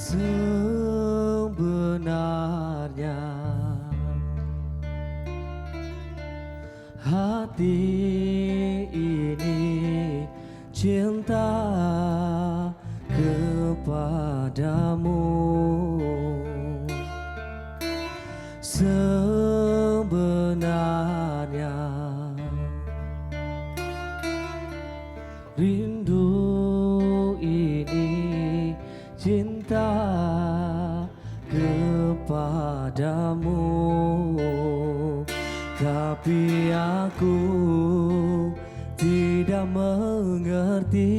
Sebenarnya hati ini cinta kepadamu. Sebenarnya rindu ini cinta kepadamu, tapi aku tidak mengerti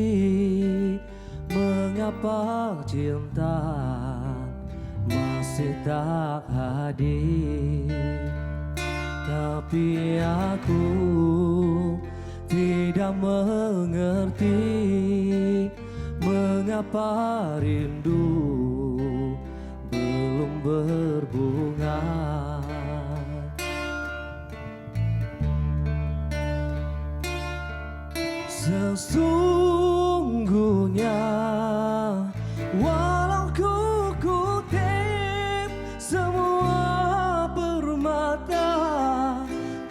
mengapa cinta masih tak hadir. Tapi aku tidak mengerti mengapa rindu belum berbunga. Sesungguhnya walau ku kutip semua permata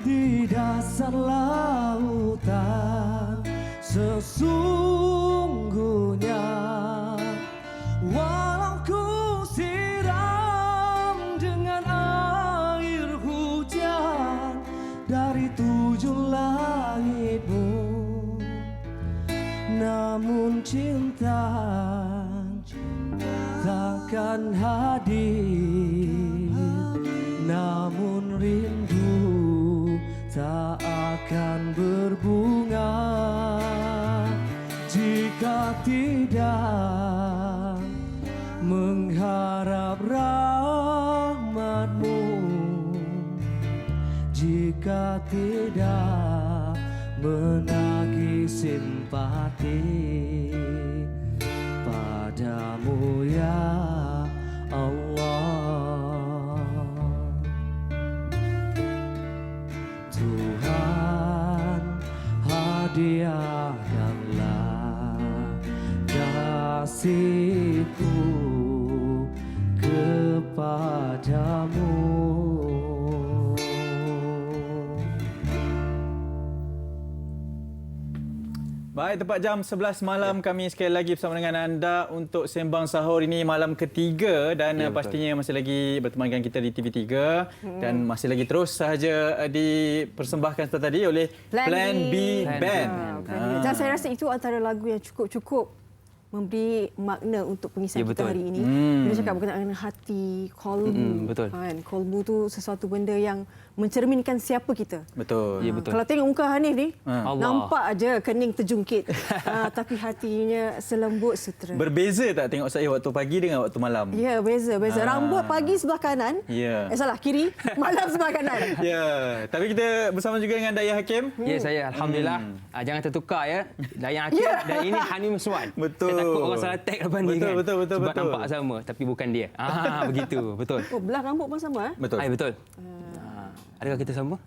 di dasar lautan, sesungguhnya walau ku siram dengan air hujan dari 7 langitmu, namun cinta takkan hadir, namun rindu tak akan berbunga jika tidak mengharap rahmatmu, jika tidak menagih simpati padamu ya Allah. Tuhan, hadiahkanlah kasih-Ku kepadamu. Baik, tepat jam 11 malam kami sekali lagi bersama dengan anda untuk Sembang Sahur ini malam ketiga dan pastinya masih lagi berteman dengan kita di TV3 dan masih lagi terus sahaja dipersembahkan seperti tadi oleh Plan B Band. Dan saya rasa itu antara lagu yang cukup memberi makna untuk pengisian kita hari ini. Bila cakap berkenaan dengan hati, kolbu. Betul. Kolbu tu sesuatu benda yang mencerminkan siapa kita. Betul. Ya, betul. Kalau tengok muka Hanif ni, Allah. nampak aja kening terjungkit. Tapi hatinya selembut sutera. Berbeza tak tengok saya waktu pagi dengan waktu malam? Ya, beza. Rambut pagi sebelah kanan. Ya. Salah, kiri. Malam sebelah kanan. Ya, tapi kita bersama juga dengan Dayah Hakim. Ya, saya Alhamdulillah. Jangan tertukar ya. Dayang Hakim dan ini Hanif Miswan. Betul. Saya takut orang salah tag depan ni kan. Betul. Sebab nampak sama tapi bukan dia. Begitu. Betul. Oh, belah rambut pun sama. Betul. Betul. Adakah kita sama?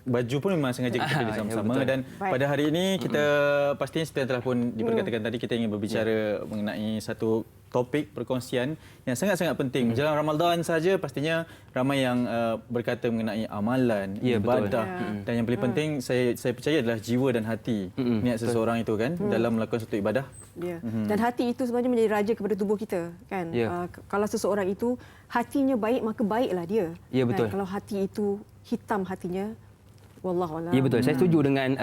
Baju pun memang sengaja kita pilih sama-sama ya, dan Baik. pada hari ini kita pastinya seperti yang telah pun diperkatakan tadi, kita ingin berbicara mengenai satu topik perkongsian yang sangat-sangat penting. Menjelang Ramadan saja pastinya ramai yang berkata mengenai amalan, Ya, betul. ibadah dan yang paling penting saya percaya adalah jiwa dan hati niat seseorang itu kan dalam melakukan satu ibadah. Ya. Dan hati itu sebenarnya menjadi raja kepada tubuh kita, kan? Ya. Kalau seseorang itu hatinya baik, maka baiklah dia. Ya, betul. Kan? Kalau hati itu hitam hatinya, wallahualam. Ya, betul. Saya setuju dengan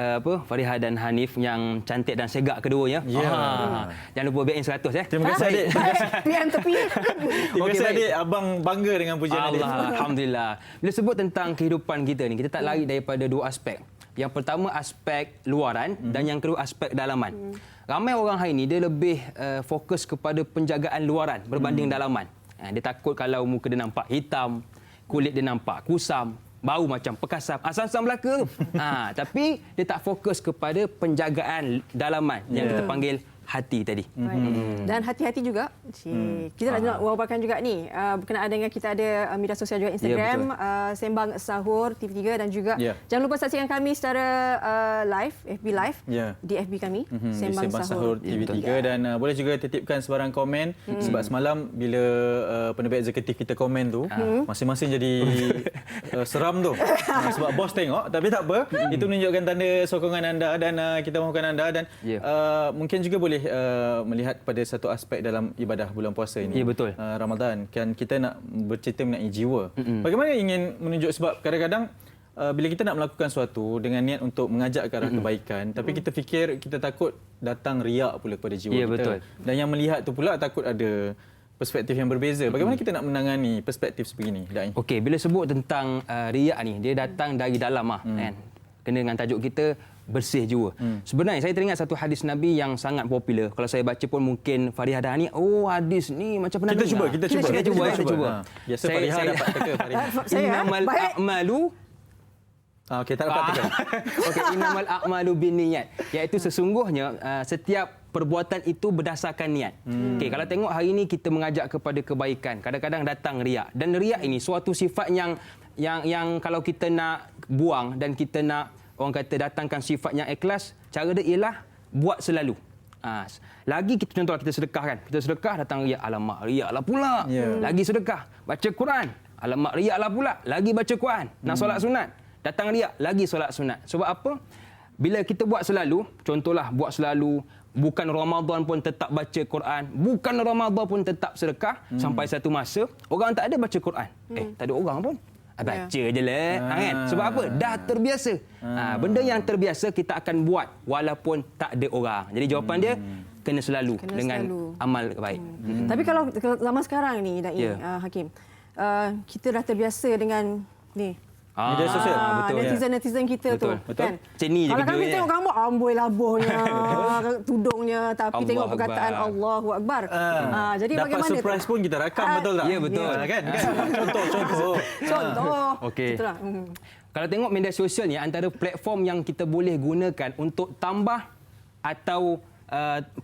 Fariha dan Hanif yang cantik dan segak keduanya. Jangan lupa BN 100 ya. Terima kasih adik. PM tepi. Terima kasih baik. adik, abang bangga dengan pujian adik. Alhamdulillah. Bila sebut tentang kehidupan kita ni, kita tak lari daripada dua aspek. Yang pertama aspek luaran dan yang kedua aspek dalaman. Ramai orang hari ini dia lebih fokus kepada penjagaan luaran berbanding dalaman. Dia takut kalau muka dia nampak hitam, kulit dia nampak kusam, bau macam pekasam, asam-asam Melaka tu. Tapi dia tak fokus kepada penjagaan dalaman yang kita panggil hati tadi. Right. Dan hati-hati juga. Kita nak wawarkan juga ni berkenaan dengan kita ada media sosial juga Instagram, Sembang Sahur TV3 dan juga jangan lupa saksikan kami secara live, FB live di FB kami Sembang Sahur TV3 dan boleh juga titipkan sebarang komen sebab semalam bila penerbit eksekutif kita komen tu masing-masing jadi seram tu sebab bos tengok tapi tak apa itu menunjukkan tanda sokongan anda dan kita mahukan anda dan mungkin juga boleh melihat pada satu aspek dalam ibadah bulan puasa ini. Ya, betul. Ramadan kan kita nak bercerita mengenai jiwa. Bagaimana ingin menunjuk sebab kadang-kadang bila kita nak melakukan sesuatu dengan niat untuk mengajak ke arah kebaikan tapi kita fikir kita takut datang riak pula kepada jiwa kita. Betul. Dan yang melihat tu pula takut ada perspektif yang berbeza. Bagaimana kita nak menangani perspektif sebegini, Da'i? Okey, bila sebut tentang riak ni, dia datang dari dalam kan. Kena dengan tajuk kita bersih jiwa. Sebenarnya saya teringat satu hadis Nabi yang sangat popular. Kalau saya baca pun mungkin Fariha dah ni, hadis ni macam pernah dengar. Kita cuba. Biasa Fariha dapat teka Fariha. Innamal a'malu Okey, tak dapat teka. Okey, innamal a'malu binniyat. Iaitu sesungguhnya setiap perbuatan itu berdasarkan niat. Okey, kalau tengok hari ini kita mengajak kepada kebaikan, kadang-kadang datang riak. Dan riak ini suatu sifat yang kalau kita nak buang dan kita nak orang kata datangkan sifat yang ikhlas, cara dia ialah buat selalu. Lagi kita contoh kita sedekah kan. Kita sedekah datang riak, alamak riaklah pula. Lagi sedekah, baca Quran, alamak riaklah pula. Lagi baca Quran, nak solat sunat, datang riak, lagi solat sunat. Sebab apa? Bila kita buat selalu, contohlah buat selalu, bukan Ramadan pun tetap baca Quran, bukan Ramadan pun tetap sedekah, sampai satu masa orang tak ada baca Quran. Tak ada orang pun. Baca je lah. Kan? Sebab apa? Dah terbiasa. Benda yang terbiasa kita akan buat walaupun tak ada orang. Jadi jawapan dia kena selalu dengan amal baik. Tapi kalau zaman sekarang ni, Da'i, Hakim, kita dah terbiasa dengan ni. Media sosial. Netizen kita betul. tu kan. Macam ni je kalau kami kerja, tengok gambar amboi labuhnya, tudungnya tapi Allahu tengok Akbar. perkataan Allahu Akbar. Jadi dapat bagaimana surprise pun kita rakam betul tak? Ya, betul. Kan? Contoh. Okey. Itulah. Kalau tengok media sosial ni antara platform yang kita boleh gunakan untuk tambah atau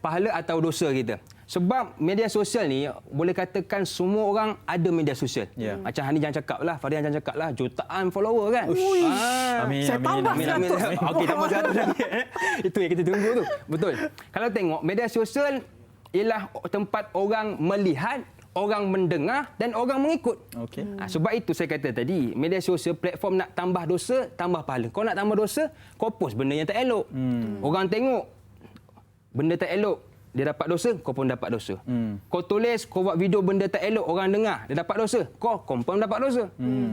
pahala atau dosa kita. Sebab media sosial ni boleh katakan semua orang ada media sosial. Macam Hani jangan cakap lah, Farihan jangan cakap lah, jutaan follower kan. Amin. Saya tambah 100. Okey, tambah 100. Itu yang kita tunggu tu. Betul. Kalau tengok media sosial ialah tempat orang melihat, orang mendengar dan orang mengikut. Sebab itu saya kata tadi, media sosial platform nak tambah dosa, tambah pahala. Kau nak tambah dosa, kau post benda yang tak elok. Orang tengok benda tak elok, dia dapat dosa, kau pun dapat dosa. Kau tulis, kau buat video benda tak elok, orang dengar, dia dapat dosa, kau confirm dapat dosa.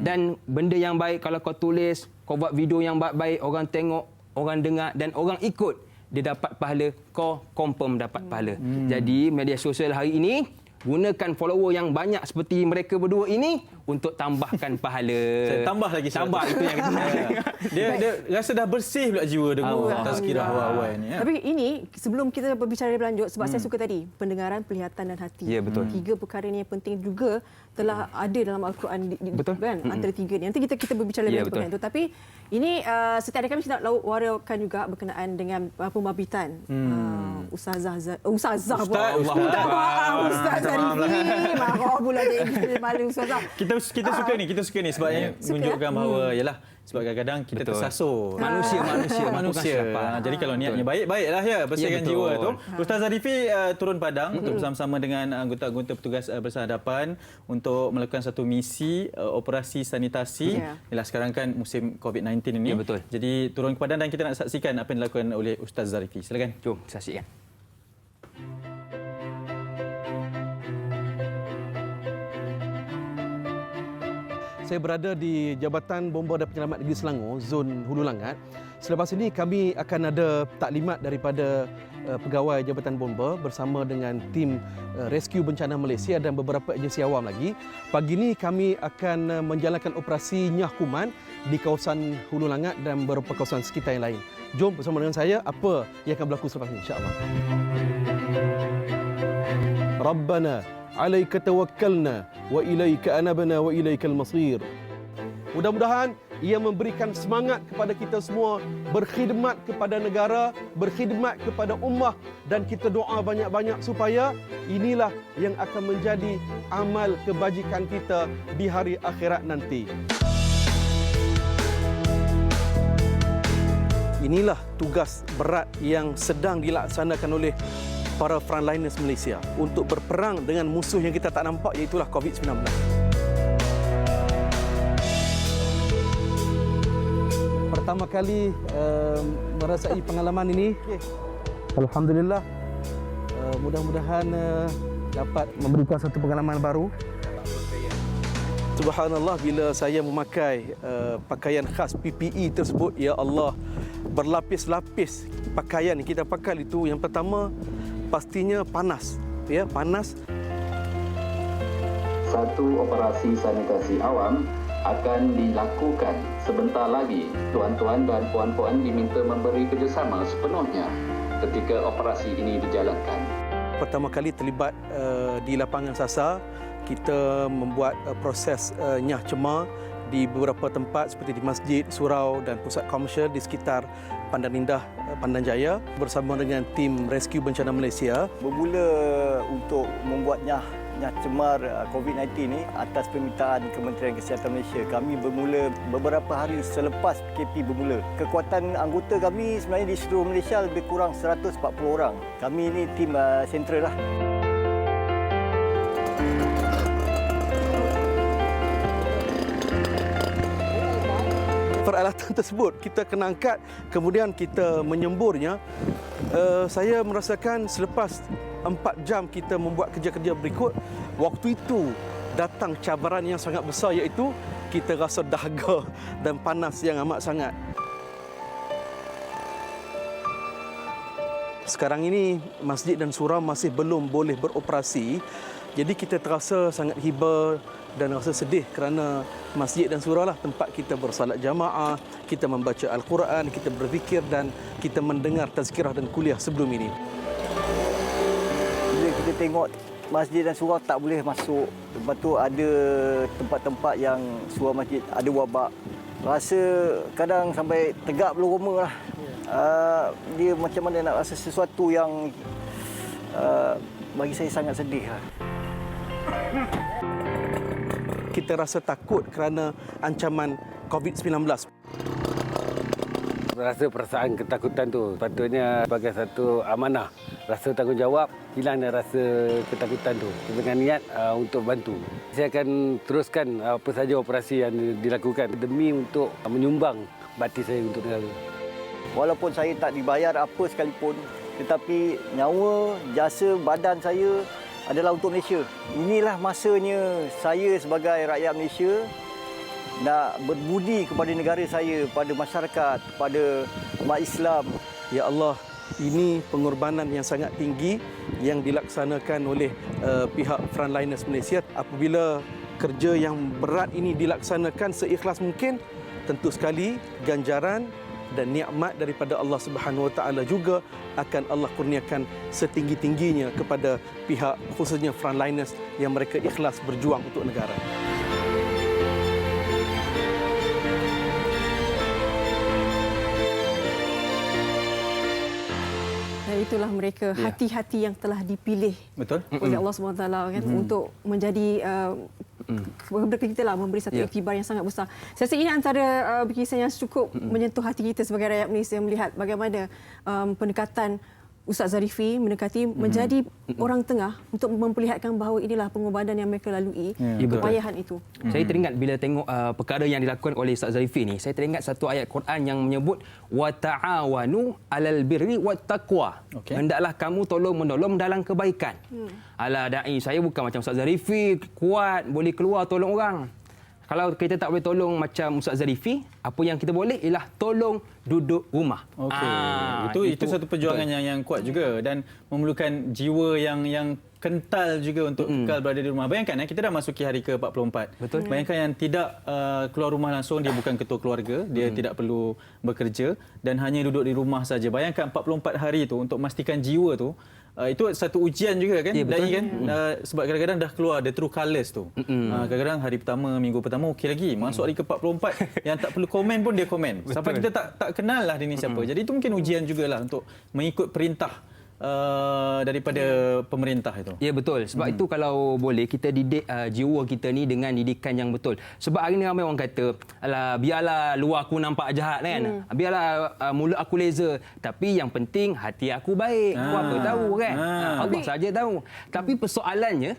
Dan benda yang baik, kalau kau tulis, kau buat video yang baik, orang tengok, orang dengar dan orang ikut, dia dapat pahala, kau confirm dapat pahala. Jadi media sosial hari ini, gunakan follower yang banyak seperti mereka berdua ini untuk tambahkan pahala. Saya tambah lagi 100. Tambah itu yang kita dia rasa dah bersih pula jiwa dengan tazkirah awal ni. Tapi ini sebelum kita berbicara lebih lanjut, sebab saya suka tadi pendengaran, penglihatan dan hati. Ya, betul. 3 perkara ni yang penting juga telah ada dalam Al-Quran kan, antara 3 ni. Nanti kita berbicara lebih lanjut itu. Tapi ini setiap hari kami kita nak warakan juga berkenaan dengan pembabitan Ustazah Ustaz Zarifi. Marah pula dia malu Ustazah. Kita suka ni sebab menunjukkan bahawa yalah sebab kadang-kadang kita tersasar. Manusia. Jadi kalau niatnya baiklah ya, bersihkan jiwa tu. Ustaz Zarifi turun padang untuk bersama-sama dengan anggota-anggota petugas bersihadapan untuk melakukan satu misi operasi sanitasi. Yalah sekarang kan musim COVID-19 ini. Ya, betul. Jadi turun ke padang dan kita nak saksikan apa yang dilakukan oleh Ustaz Zarifi. Silakan. Jom saksikan. Saya berada di Jabatan Bomba dan Penyelamat Negeri Selangor, Zon Hulu Langat. Selepas ini kami akan ada taklimat daripada pegawai Jabatan Bomba bersama dengan tim Rescue Bencana Malaysia dan beberapa agensi awam lagi. Pagi ini kami akan menjalankan operasi Nyah Kuman di kawasan Hulu Langat dan beberapa kawasan sekitar yang lain. Jom bersama dengan saya apa yang akan berlaku selepas ini, insya-Allah. Rabbana alaika tawakkalna wa ilaika anabna wa ilaikal masir. Mudah-mudahan Ia memberikan semangat kepada kita semua berkhidmat kepada negara, berkhidmat kepada ummah, dan kita doa banyak-banyak supaya inilah yang akan menjadi amal kebajikan kita di hari akhirat nanti. Inilah tugas berat yang sedang dilaksanakan oleh para frontliners Malaysia untuk berperang dengan musuh yang kita tak nampak, iaitu COVID-19. Pertama kali merasai pengalaman ini, alhamdulillah, mudah-mudahan dapat memberikan satu pengalaman baru. Subhanallah, bila saya memakai pakaian khas PPE tersebut, ya Allah, berlapis-lapis pakaian yang kita pakai itu, yang pertama pastinya panas, ya, panas. Satu operasi sanitasi awam akan dilakukan sebentar lagi. Tuan-tuan dan puan-puan diminta memberi kerjasama sepenuhnya ketika operasi ini dijalankan. Pertama kali terlibat di lapangan Sasa, kita membuat proses nyah cemar di beberapa tempat seperti di masjid, surau dan pusat komersial di sekitar Pandan Indah, Pandan Jaya bersama dengan tim Rescue Bencana Malaysia. Bermula untuk membuat nyah cemar COVID-19 ini atas permintaan Kementerian Kesihatan Malaysia. Kami bermula beberapa hari selepas PKP bermula. Kekuatan anggota kami sebenarnya di seluruh Malaysia lebih kurang 140 orang. Kami ini tim sentral lah. Peralatan tersebut kita kena angkat, kemudian kita menyemburnya. Saya merasakan selepas 4 jam kita membuat kerja-kerja berikut, waktu itu datang cabaran yang sangat besar, iaitu kita rasa dahaga dan panas yang amat sangat. Sekarang ini masjid dan surau masih belum boleh beroperasi. Jadi kita terasa sangat hiba dan rasa sedih kerana masjid dan surau lah tempat kita bersalat jamaah, kita membaca Al-Quran, kita berzikir dan kita mendengar tazkirah dan kuliah sebelum ini. Bila kita tengok masjid dan surau tak boleh masuk, lepas tu ada tempat-tempat yang surau masjid ada wabak, rasa kadang sampai tegak bulu roma lah. Dia macam mana nak rasa sesuatu yang bagi saya sangat sedih lah. Kita rasa takut kerana ancaman COVID-19. Rasa perasaan ketakutan tu patutnya sebagai satu amanah. Rasa tanggungjawab, hilang rasa ketakutan tu dengan niat untuk bantu. Saya akan teruskan apa saja operasi yang dilakukan demi untuk menyumbang bakti saya untuk negara. Walaupun saya tak dibayar apa sekalipun, tetapi nyawa, jasa, badan saya adalah untuk Malaysia. Inilah masanya saya sebagai rakyat Malaysia nak berbudi kepada negara saya, pada masyarakat, pada umat Islam. Ya Allah, ini pengorbanan yang sangat tinggi yang dilaksanakan oleh pihak Frontliners Malaysia. Apabila kerja yang berat ini dilaksanakan seikhlas mungkin, tentu sekali ganjaran dan nikmat daripada Allah Subhanahu Wa Taala juga akan Allah kurniakan setinggi-tingginya kepada pihak khususnya frontliners yang mereka ikhlas berjuang untuk negara. Dan itulah mereka, hati-hati yang telah dipilih oleh Allah SWT kan, untuk menjadi kepada kita lah, memberi satu iktibar yang sangat besar. Saya rasa ini antara kisah yang cukup menyentuh hati kita sebagai rakyat Malaysia, melihat bagaimana pendekatan Ustaz Zarifi mendekati menjadi orang tengah untuk memperlihatkan bahawa inilah pengorbanan yang mereka lalui, kepayahan itu. Saya teringat bila tengok perkara yang dilakukan oleh Ustaz Zarifi ni, saya teringat satu ayat Quran yang menyebut wa ta'awanu 'alal birri wat taqwa. Hendaklah kamu tolong-menolong dalam kebaikan. Alah dai, saya bukan macam Ustaz Zarifi kuat boleh keluar tolong orang. Kalau kita tak boleh tolong macam Ustaz Zarifi, apa yang kita boleh ialah tolong duduk rumah. Itu satu perjuangan yang kuat juga dan memerlukan jiwa yang kental juga untuk kekal berada di rumah. Bayangkan kita dah masuki hari ke-44. Betul. Bayangkan yang tidak keluar rumah langsung, dia bukan ketua keluarga, dia tidak perlu bekerja dan hanya duduk di rumah saja. Bayangkan 44 hari itu untuk memastikan jiwa tu itu satu ujian juga kan, Ya, betul. dai kan, sebab kadang-kadang dah keluar the true colours tu. Kadang-kadang hari pertama, minggu pertama okey lagi, masuk hari ke-44 yang tak perlu komen pun dia komen. Sampai kita tak kenal lah dia ni siapa. Jadi itu mungkin ujian jugalah untuk mengikut perintah daripada pemerintah itu. Ya, betul. Sebab itu kalau boleh kita didik jiwa kita ni dengan didikan yang betul. Sebab hari ni ramai orang kata, alah biarlah luar aku nampak jahat kan. Biarlah mulut aku leza, tapi yang penting hati aku baik. Aku apa tahu kan. Allah saja tahu. Tapi persoalannya,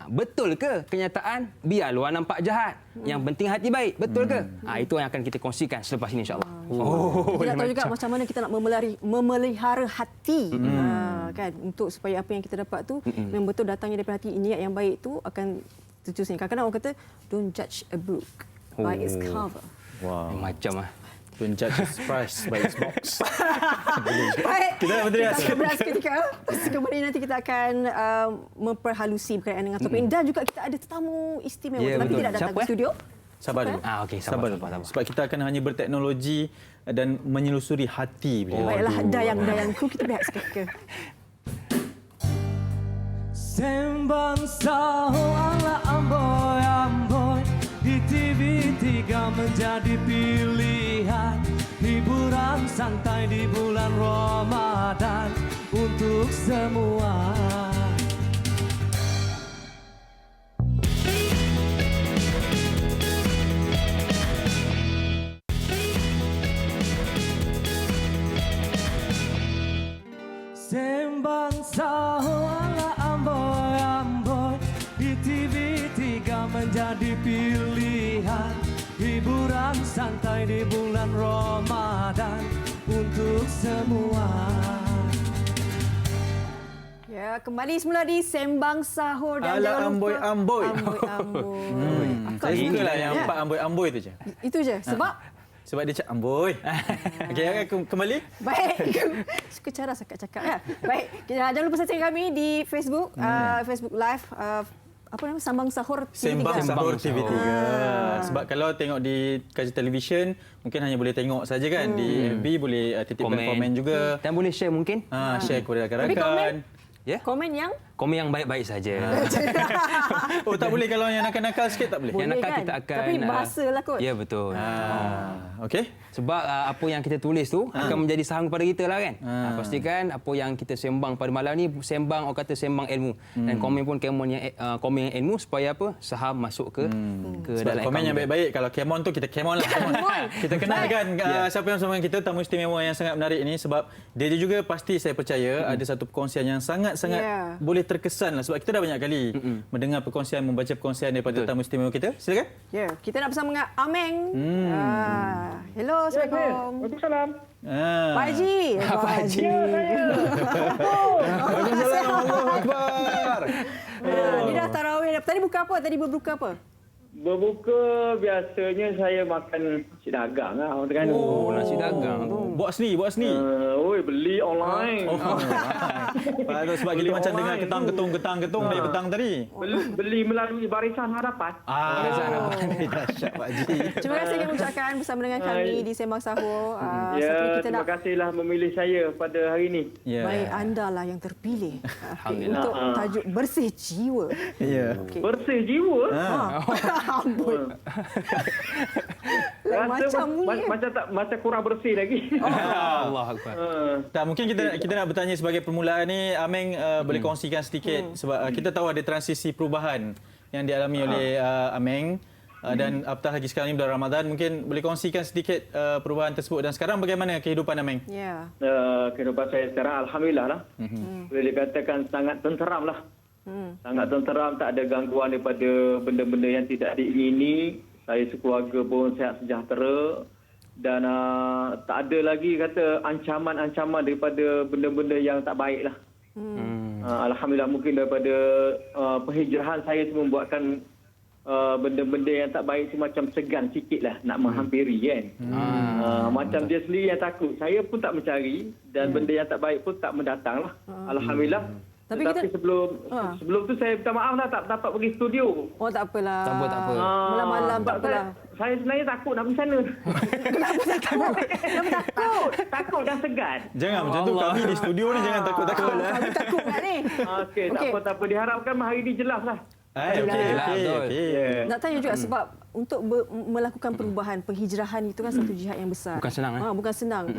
betul ke kenyataan biar luar nampak jahat, yang penting hati baik? Betul ke? Itu yang akan kita kongsikan selepas ini, insya-Allah. Kita nak tahu juga macam mana kita nak memelihara hati, kan, untuk supaya apa yang kita dapat tu memang betul datangnya daripada hati. Niat yang baik tu akan terus. Kadang-kadang orang kata don't judge a book by its cover. Wow. Macam Don't judge its price by its box. Baik, Kita nak berhenti dah. kita berehat seketika. Kembali nanti kita akan memperhalusi berkaitan dengan topik ini. Dan juga kita ada tetamu istimewa. Ya, Tapi betul. tidak datang Siapa, ke studio. Sabar dulu. okey, sabar. Sebab kita akan hanya berteknologi dan menyelusuri hati beliau. Baiklah, dayang-dayangku, kita berehat seketika. Sembang sahur ala amboi-amboi di TV3 menjadi pilihan, hiburan santai di bulan Ramadan untuk semua. Sembang sahur ala amboi-amboi di TV3 menjadi pilihan, hiburan santai di bulan Ramadan untuk semua. Ya, kembali semula di Sembang Sahur dan Ala jangan lupa amboi-amboi. Amboi-amboi. Saya sukalah yang empat amboi-amboi tu je. Itu je. Sebab dia cakap amboi. Okey, kembali. Baik. Suka cara cakap ya. Baik. Jangan lupa saksikan kami di Facebook, Facebook Live, apa nama, Sembang Sahur TV3. Sembang Sahur TV3. Sebab kalau tengok di kaca televisyen, mungkin hanya boleh tengok saja kan. Di FB boleh titipkan komen juga. Dan boleh share mungkin. Share kepada Tapi rakan-rakan. komen yang Komen yang baik-baik saja. Oh, tak boleh kalau yang nakal-nakal sikit tak boleh? Yang nakal kan? kita akan... Tapi bahasalah kot. Ya, betul. Okey. Sebab apa yang kita tulis tu akan menjadi saham kepada kita lah kan. Pastikan apa yang kita sembang pada malam ni, sembang, orang kata sembang ilmu. Dan komen pun komen yang ilmu supaya apa? Saham masuk ke Sebab dalam komen akaun yang kita. baik-baik. Kalau Kemon tu kita Kemon lah. Kita kenalkan siapa yang bersama kita, tamu istimewa yang sangat menarik ini. Sebab dia juga pasti saya percaya ada satu perkongsian yang sangat-sangat boleh terkesan lah. Sebab kita dah banyak kali mendengar perkongsian, membaca perkongsian daripada tamu istimewa kita. Silakan. Ya, kita nak bersama dengan Ameng. Hello, Assalamualaikum. Waalaikumsalam. Pak Haji. Pak Haji. Waalaikumsalam. Allahu Akbar. Ni dah tarawih. Tadi buka apa? Tadi berbuka apa? Berbuka biasanya saya makan nasi dagang lah orang Terengganu. Oh, nasi dagang tu. Buat seni. Beli online. Sebab kita macam dengar ketang-ketung dari petang tadi. Beli melalui Barisan Harapan. Dahsyat Pak Haji. Terima kasih kami ucapkan bersama dengan kami di Sembang Sahur. Ya, terima kasihlah memilih saya pada hari ini. Baik, anda lah yang terpilih Alhamdulillah. untuk tajuk Bersih Jiwa. Ya. Bersih jiwa. Amboi. Macam ni. Macam kurang bersih lagi. Allah Akbar. Tak, mungkin kita nak bertanya sebagai permulaan ni, Ameng boleh kongsikan sedikit sebab kita tahu ada transisi perubahan yang dialami oleh Ameng dan apatah lagi sekarang ni bulan Ramadan, mungkin boleh kongsikan sedikit perubahan tersebut dan sekarang bagaimana kehidupan Ameng? Ya. Kehidupan saya sekarang alhamdulillah lah. Boleh dikatakan sangat tenteram lah. Sangat tenteram, tak ada gangguan daripada benda-benda yang tidak diingini. Saya sekeluarga pun sihat sejahtera dan tak ada lagi kata ancaman-ancaman daripada benda-benda yang tak baik lah. Alhamdulillah, mungkin daripada penghijrahan saya tu membuatkan benda-benda yang tak baik tu macam segan sikit lah nak menghampiri kan. Macam dia sendiri yang takut, saya pun tak mencari dan benda yang tak baik pun tak mendatang lah. Alhamdulillah. Tapi sebelum tu saya minta maaf lah tak dapat pergi studio. Oh, tak apalah. Tak apa. Malam-malam tak apalah. Saya sebenarnya takut nak pergi sana. Kenapa takut? takut dan segan. Jangan macam tu, kami di studio ni jangan takut-takut lah. Kami takut tak ni. Okey, tak apa. Diharapkan hari ini jelas lah. Nak tanya juga sebab untuk melakukan perubahan, penghijrahan itu kan satu jihad yang besar. Bukan senang. Bukan senang.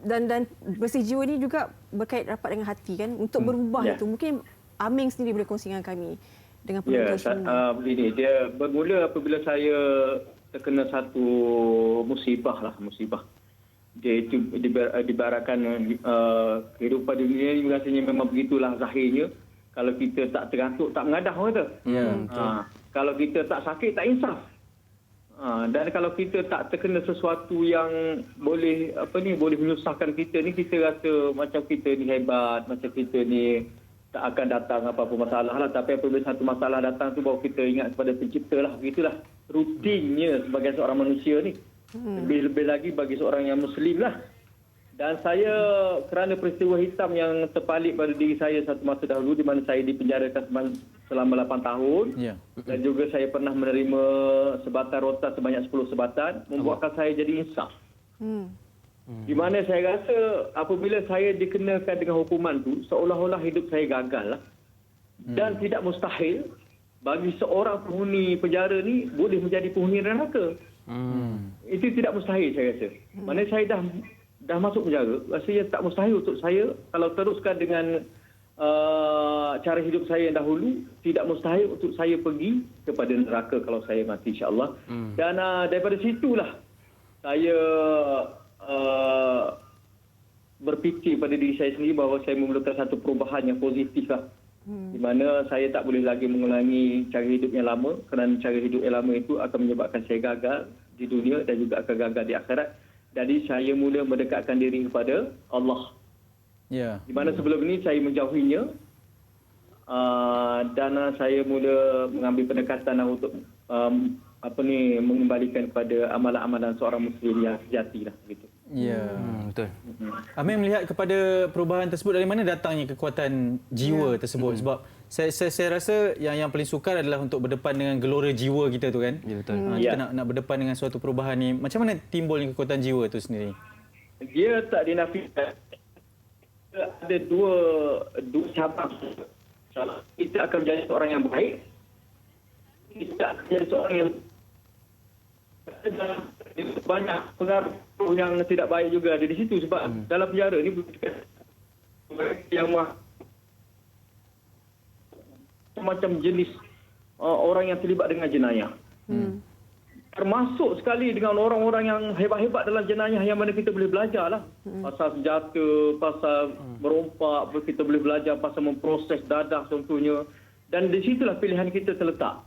Dan bersih jiwa ni juga berkait rapat dengan hati kan. Untuk berubah itu mungkin Aming sendiri boleh kongsi dengan kami dengan penonton semua. Begini, dia bermula apabila saya terkena satu musibah. Dia itu diibaratkan kehidupan dunia ini rasanya memang begitulah zahirnya. Kalau kita tak teratuk, tak mengadah orang kata. Kalau kita tak sakit, tak insaf. Dan kalau kita tak terkena sesuatu yang boleh menyusahkan kita ni, kita rasa macam kita ni hebat, macam kita ni tak akan datang apa-apa masalah lah. Tapi apabila satu masalah datang tu baru kita ingat kepada pencipta lah. Begitulah rutinnya sebagai seorang manusia ni. Lebih-lebih lagi bagi seorang yang Muslim lah. Dan saya kerana peristiwa hitam yang terpalit pada diri saya satu masa dahulu di mana saya dipenjarakan selama 8 tahun. Dan juga saya pernah menerima sebatan rotan sebanyak 10 sebatan. Membuatkan saya jadi insaf. Di mana saya rasa apabila saya dikenakan dengan hukuman tu, seolah-olah hidup saya gagal lah. Dan tidak mustahil bagi seorang penghuni penjara ni boleh menjadi penghuni neraka. Itu tidak mustahil saya rasa. Mana saya dah masuk penjara, rasanya tak mustahil untuk saya kalau teruskan dengan cara hidup saya yang dahulu, tidak mustahil untuk saya pergi kepada neraka kalau saya mati insya-Allah. Dan daripada situlah saya berfikir pada diri saya sendiri bahawa saya memerlukan satu perubahan yang positif lah. Di mana saya tak boleh lagi mengulangi cara hidup yang lama, kerana cara hidup yang lama itu akan menyebabkan saya gagal di dunia dan juga akan gagal di akhirat. Jadi saya mula mendekatkan diri kepada Allah. Di mana sebelum ini saya menjauhinya, dan saya mula mengambil pendekatan untuk mengembalikan kepada amalan-amalan seorang Muslim yang sejati lah gitu. Betul. Aming melihat kepada perubahan tersebut, dari mana datangnya kekuatan jiwa tersebut? Sebab saya rasa yang paling sukar adalah untuk berdepan dengan gelora jiwa kita tu kan. Betul. Kita nak berdepan dengan suatu perubahan ni. Macam mana timbulnya kekuatan jiwa tu sendiri? Dia tak dinafikan. Ada dua cabang. Kita akan menjadi seorang yang baik. Kita akan menjadi seorang yang banyak pengaruh yang tidak baik juga ada di situ. Sebab dalam penjara ni yang macam jenis orang yang terlibat dengan jenayah. Termasuk sekali dengan orang-orang yang hebat-hebat dalam jenayah yang mana kita boleh belajar lah. Pasal senjata, pasal merompak, kita boleh belajar pasal memproses dadah contohnya. Dan di situlah pilihan kita terletak.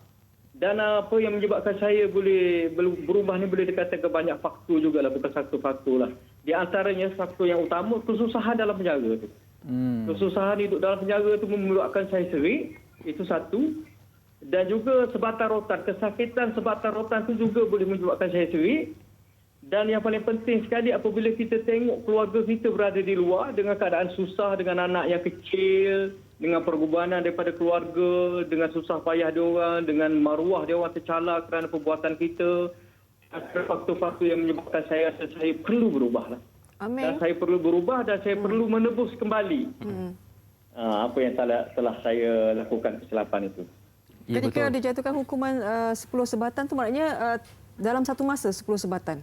Dan apa yang menyebabkan saya boleh berubah ni boleh dikatakan banyak faktor jugalah, bukan satu faktor lah. Di antaranya faktor yang utama, kesusahan dalam penjara tu. Kesusahan hidup dalam penjara tu menyebabkan saya serik, itu satu. Dan juga sebatan rotan, kesakitan sebatan rotan tu juga boleh menyebabkan saya serik. Dan yang paling penting sekali apabila kita tengok keluarga kita berada di luar dengan keadaan susah, dengan anak yang kecil, dengan pergubanan daripada keluarga, dengan susah payah dia orang, dengan maruah dia orang tercalar kerana perbuatan kita. Faktor-faktor yang menyebabkan saya rasa saya perlu berubah lah. Dan saya perlu berubah dan saya perlu menebus kembali apa yang telah saya lakukan kesilapan itu. Ketika dijatuhkan hukuman 10 sebatan tu maknanya dalam satu masa 10 sebatan?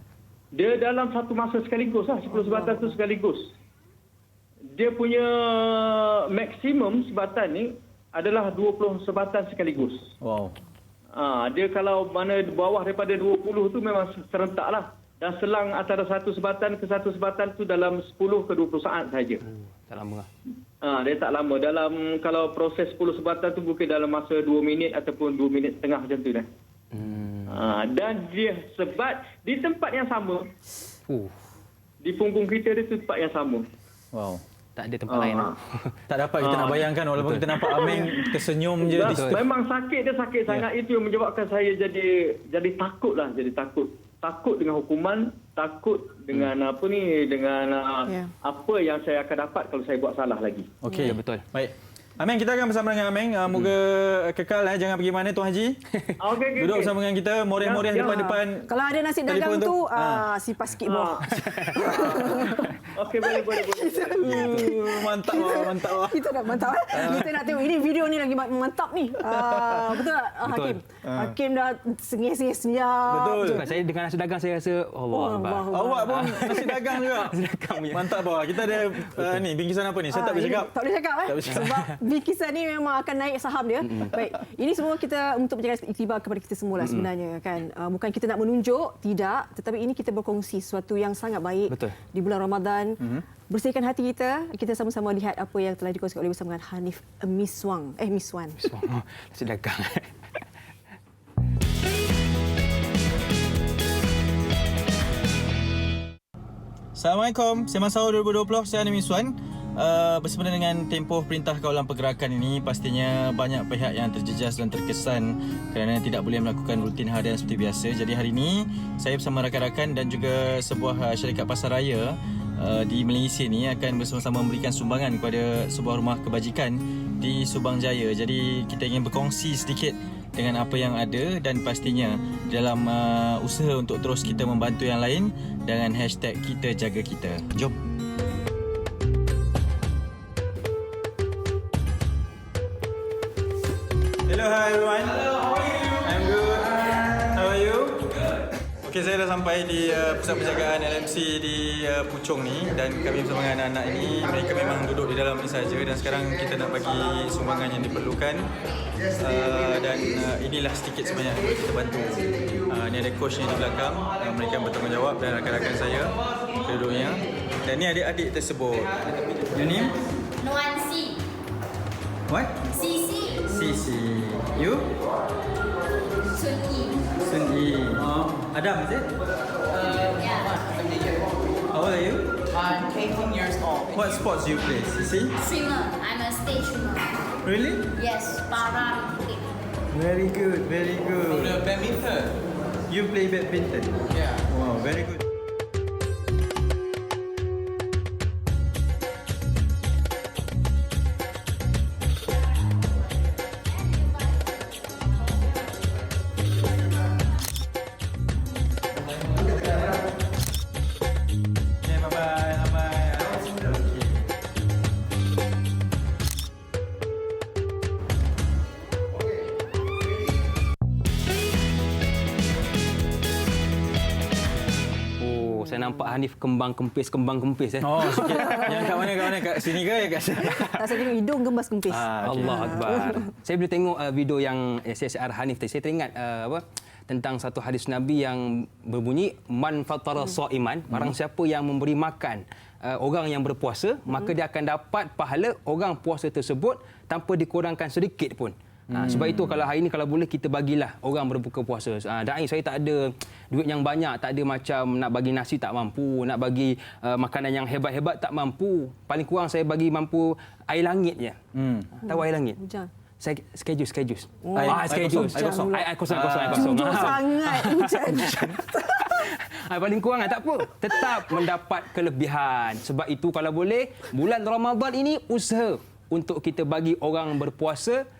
Dia dalam satu masa sekaligus lah, 10 sebatan tu sekaligus. Dia punya maksimum sebatan ni adalah 20 sebatan sekaligus. Wow. Dia kalau mana bawah daripada 20 tu memang serentak lah. Dan selang antara satu sebatan ke satu sebatan tu dalam 10 ke 20 saat saja. Tak lama lah. Dia tak lama. Dalam kalau proses 10 sebatan tu mungkin dalam masa 2 minit ataupun 2 minit setengah macam tu dah. Dan dia sebat di tempat yang sama. Di punggung kita dia tempat yang sama. Wow. Tak ada tempat lain. Tak dapat kita nak bayangkan walaupun kita nampak Aming tersenyum je. Memang sakit, dia sakit sangat. Itu yang menyebabkan saya jadi takut lah. Jadi takut dengan hukuman, takut dengan dengan apa yang saya akan dapat kalau saya buat salah lagi. Okey, betul. Baik. Aming, kita akan bersama dengan Aming. Moga kekal jangan pergi mana Tuan Haji. Duduk bersama dengan kita, moreh-moreh depan-depan. Kalau ada nasi dagang tu, sipas sikit bawah. Okey, boleh. Mantap wah. Kita dah mantap. Kita nak tengok ini video ni lagi mantap ni. Betul tak Hakim? Hakim dah sengih-sengih senyap. Betul. Saya dengan nasi dagang saya rasa Allah Akbar. Awak pun nasi dagang juga. Nasi dagang punya. Mantap bawah. Kita ada ni bingkisan apa ni? Saya tak boleh cakap. Tak boleh cakap Tak boleh cakap. Sebab bingkisan ni memang akan naik saham dia. Baik. Ini semua kita untuk menjaga iktibar kepada kita semua lah sebenarnya kan. Bukan kita nak menunjuk, tidak, tetapi ini kita berkongsi sesuatu yang sangat baik. Betul. Di bulan Ramadan. Bersihkan hati kita. Kita sama-sama lihat apa yang telah dikongsikan oleh bersama dengan Hanif Miswan. Nasi dagang. Assalamualaikum. Sembang Sahur 2020. Saya Hanif Miswan. Bersempena dengan tempoh Perintah Kawalan Pergerakan ini, pastinya banyak pihak yang terjejas dan terkesan kerana tidak boleh melakukan rutin harian seperti biasa. Jadi hari ini saya bersama rakan-rakan dan juga sebuah syarikat pasaraya di Malaysia ni akan bersama-sama memberikan sumbangan kepada sebuah rumah kebajikan di Subang Jaya. Jadi kita ingin berkongsi sedikit dengan apa yang ada dan pastinya dalam usaha untuk terus kita membantu yang lain dengan hashtag kita jaga kita. Jom. Hello, hi everyone. Hello, how are you? I'm good. How are you? Good. Okey, saya dah sampai di pusat penjagaan LMC di Puchong ni dan kami bersama dengan anak-anak ini. Mereka memang duduk di dalam ni saja dan sekarang kita nak bagi sumbangan yang diperlukan. Dan inilah sedikit sebanyak yang kita bantu. Ni ada coach ni di belakang. Mereka bertanggungjawab dan rakan-rakan saya duduknya. Dan ni adik-adik tersebut. Your name? Nuansi. What? Sisi. Sisi. You? Sun Yi. Sun Yi. Adam, is it? Yeah. How old are you? I'm 18 years old. What sports do you play? Sisi? Swimmer. I'm a stage swimmer. Really? Yes. Paralympic. Very good, very good. The badminton. You play badminton? Yeah. Wow, very good. Saya nampak Hanif kembang kempis. Oh, sikit. Yang kat mana? Kat sini ke? Kat sana? Tak, saya tengok hidung gembas kempis. Allah Akbar. Saya bila tengok video yang SSR Hanif tadi, saya teringat tentang satu hadis Nabi yang berbunyi man fatara shaiman, barang siapa yang memberi makan orang yang berpuasa, maka dia akan dapat pahala orang puasa tersebut tanpa dikurangkan sedikit pun. Sebab itu kalau hari ini kalau boleh kita bagilah orang berbuka puasa. Dan saya tak ada duit yang banyak, tak ada macam nak bagi nasi tak mampu, nak bagi makanan yang hebat-hebat tak mampu. Paling kurang saya bagi mampu air langit je. Tahu air langit? Hujan. Saya schedule. Air kosong. Air kosong. Jujur sangat hujan. Paling kurang tak apa. Tetap mendapat kelebihan. Sebab itu kalau boleh bulan Ramadan ini usaha untuk kita bagi orang berpuasa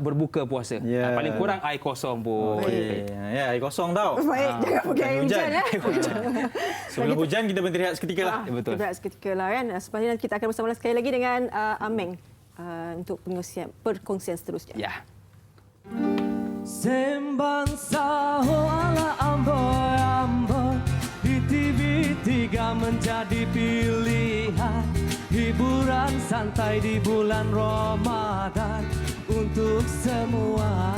berbuka puasa. Paling kurang air kosong pun. Okey. Ya, air kosong tau. Baik, jangan pergi air hujan. Sebelum hujan kita berhenti seketika lah. Betul. Kita seketika lah kan. Sebenarnya kita akan bersama sekali lagi dengan Ameng untuk perkongsian seterusnya. Ya. Sembang sahur ala amboi-amboi di TV3 menjadi pilihan, hiburan santai di bulan Ramadan untuk semua.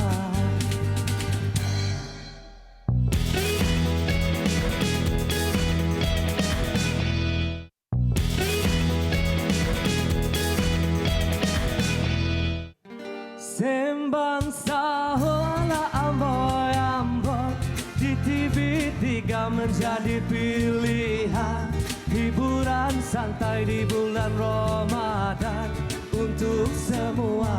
Sembang sahur ala amboi-amboi di TV3 menjadi pilihan, hiburan santai di bulan Ramadan untuk semua.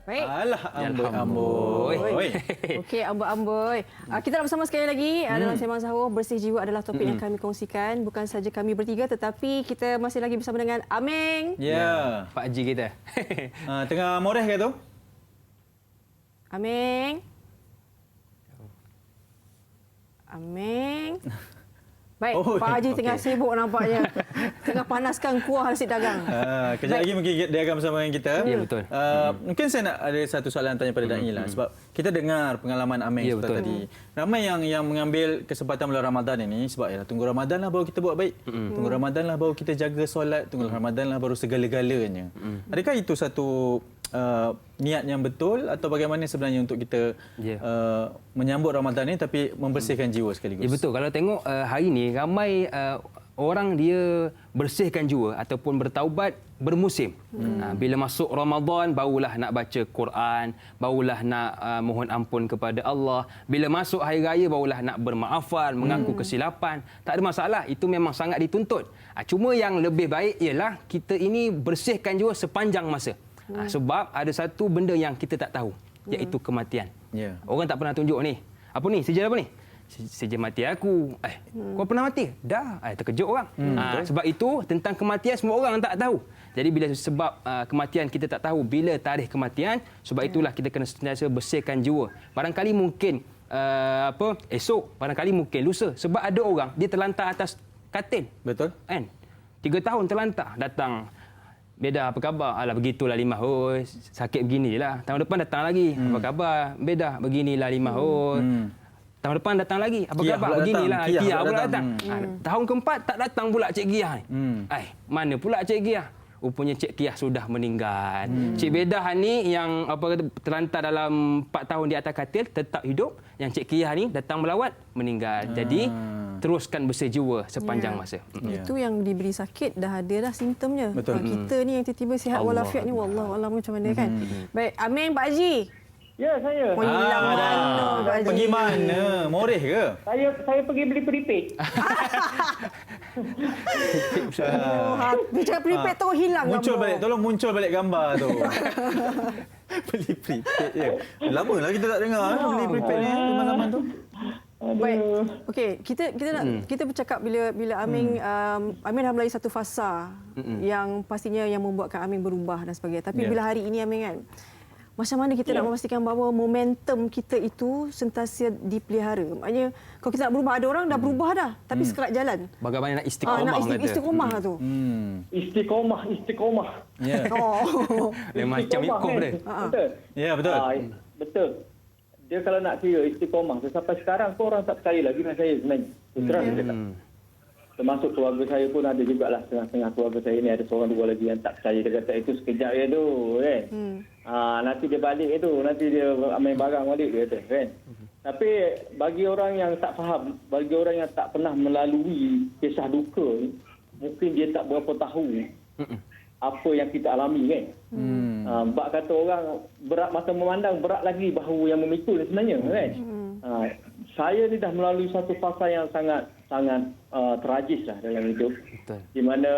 Baik. Alah, amboi. Okey, amboi-amboi. Kita nak bersama sekali lagi dalam Sembang Sahur. Bersih jiwa adalah topik yang kami kongsikan. Bukan saja kami bertiga tetapi kita masih lagi bersama dengan Ameng. Ya. Pak Haji kita. Tengah moreh ke tu? Ameng. Baik, Pak Haji tengah sibuk nampaknya. Tengah panaskan kuah nasi dagang. Kejap lagi mungkin dia akan bersama dengan kita. Ya, betul. Mungkin saya nak ada satu soalan tanya pada Da'i lah. Sebab kita dengar pengalaman Aming tadi. Ramai yang mengambil kesempatan bulan Ramadan ini sebab ya tunggu Ramadan lah baru kita buat baik. Tunggu Ramadan lah baru kita jaga solat. Tunggu Ramadan lah baru segala-galanya. Adakah itu satu niat yang betul atau bagaimana sebenarnya untuk kita menyambut Ramadan ini tapi membersihkan jiwa sekaligus? Ya, betul. Kalau tengok hari ini ramai orang dia bersihkan jiwa ataupun bertaubat bermusim. Bila masuk Ramadan barulah nak baca Quran, barulah nak mohon ampun kepada Allah. Bila masuk hari raya barulah nak bermaafan, mengaku kesilapan. Tak ada masalah, itu memang sangat dituntut. Cuma yang lebih baik ialah kita ini bersihkan jiwa sepanjang masa. Sebab ada satu benda yang kita tak tahu, iaitu kematian. Orang tak pernah tunjuk ni. Apa ni? Sejak apa ni? Sejak mati aku. Kau pernah mati? Dah. Terkejut orang. Sebab itu tentang kematian semua orang tak tahu. Jadi bila sebab kematian kita tak tahu bila tarikh kematian, sebab itulah kita kena sentiasa bersihkan jiwa. Barangkali mungkin esok, barangkali mungkin lusa. Sebab ada orang dia terlantar atas katil. Betul. Kan? 3 tahun terlantar, datang. Beda, apa khabar? Alah, begitulah Limah. Sakit beginilah. Tahun depan datang lagi. Apa khabar? Beda, beginilah Limah. Tahun depan datang lagi. Apa khabar? Beginilah. Kia pula datang. Tahun keempat tak datang pula Cik Giah ni. Mana pula Cik Giah? Rupanya Cik Giah sudah meninggal. Cik Bedah ni yang terlantar dalam 4 tahun di atas katil tetap hidup. Yang Cik Giah ni datang melawat meninggal. Jadi teruskan bersih jiwa sepanjang masa. Itu yang diberi sakit dah ada dah simptomnya. Betul. Kita ni yang tiba-tiba sihat walafiat ni wallahualam macam mana kan. Baik, Aming, Pak Haji. Ya, saya. Hilang mana Pak Haji? Pergi mana? Moreh ke? Saya pergi beli prepaid. Bicara prepaid tu hilang Muncul gambar. balik, tolong muncul balik gambar tu. Beli prepaid ya. Lama lah kita tak dengar beli prepaid ni zaman tu. Baik. Okey, kita bercakap bila Aming Aming dah melalui satu fasa yang pastinya yang membuatkan Aming berubah dan sebagainya. Tapi bila hari ini Aming kan, macam mana kita nak memastikan bahawa momentum kita itu sentiasa dipelihara? Maknanya kalau kita nak berubah, ada orang dah berubah dah tapi sekerat jalan. Bagaimana nak istiqamah kata? Istiqamah tu. Istiqamah. Ya. Macam ikut dia. Betul. Ya, betul. Betul. Dia kalau nak kira istiqamah, sampai sekarang pun orang tak percaya lagi dengan saya sebenarnya. Terang saya cakap. Termasuk keluarga saya pun ada jugalah, setengah-setengah keluarga saya ni ada seorang dua lagi yang tak percaya. Dia kata itu sekejap je tu kan. Nanti dia balik tu, nanti dia ambil barang balik dia kata kan. Tapi bagi orang yang tak faham, bagi orang yang tak pernah melalui kisah duka ni, mungkin dia tak berapa tahu apa yang kita alami kan. Bak kata orang berat mata memandang, berat lagi bahu yang memikul sebenarnya kan. Saya ni dah melalui satu fasa yang sangat tragis lah dalam hidup. Betul. Di mana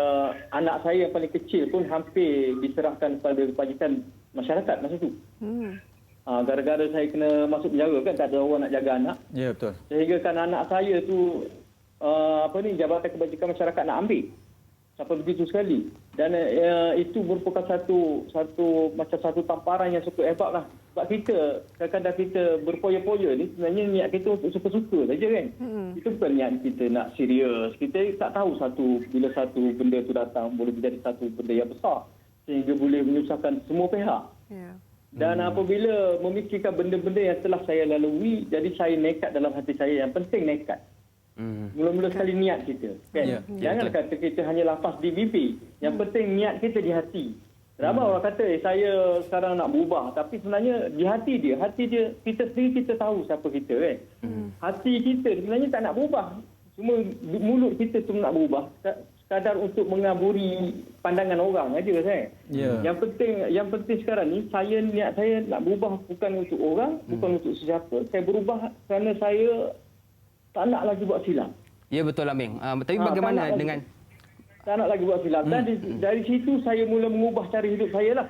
anak saya yang paling kecil pun hampir diserahkan kepada kebajikan masyarakat masa tu. Gara-gara saya kena masuk penjara kan, tak ada orang nak jaga anak. Ya, betul. Sehingga kan anak saya tu Jabatan Kebajikan Masyarakat nak ambil. Sampai begitu sekali. Dan itu merupakan satu tamparan yang cukup hebat lah. Sebab kita, kadang-kadang kita berpoya-poya ni, sebenarnya niat kita untuk suka-suka saja kan. Itu bukan niat kita nak serius. Kita tak tahu bila satu benda tu datang, boleh menjadi satu benda yang besar. Sehingga boleh menyusahkan semua pihak. Dan apabila memikirkan benda-benda yang telah saya lalui, jadi saya nekat dalam hati saya. Yang penting nekat. Mula-mula sekali niat kita kan. Jangan kata kita hanya lafaz di bibir. Yang penting niat kita di hati. Kenapa orang kata saya sekarang nak berubah, tapi sebenarnya di hati dia kita sendiri kita tahu siapa kita kan. Hati kita sebenarnya tak nak berubah. Cuma mulut kita tu nak berubah sekadar untuk mengaburi pandangan orang aja kan. Yang penting sekarang ni niat saya nak berubah bukan untuk orang, bukan untuk sesiapa. Saya berubah kerana saya tak nak lagi buat silap. Ya, betul Aming. Tapi bagaimana dengan... Tak nak lagi buat silap. Dan dari situ saya mula mengubah cara hidup saya lah.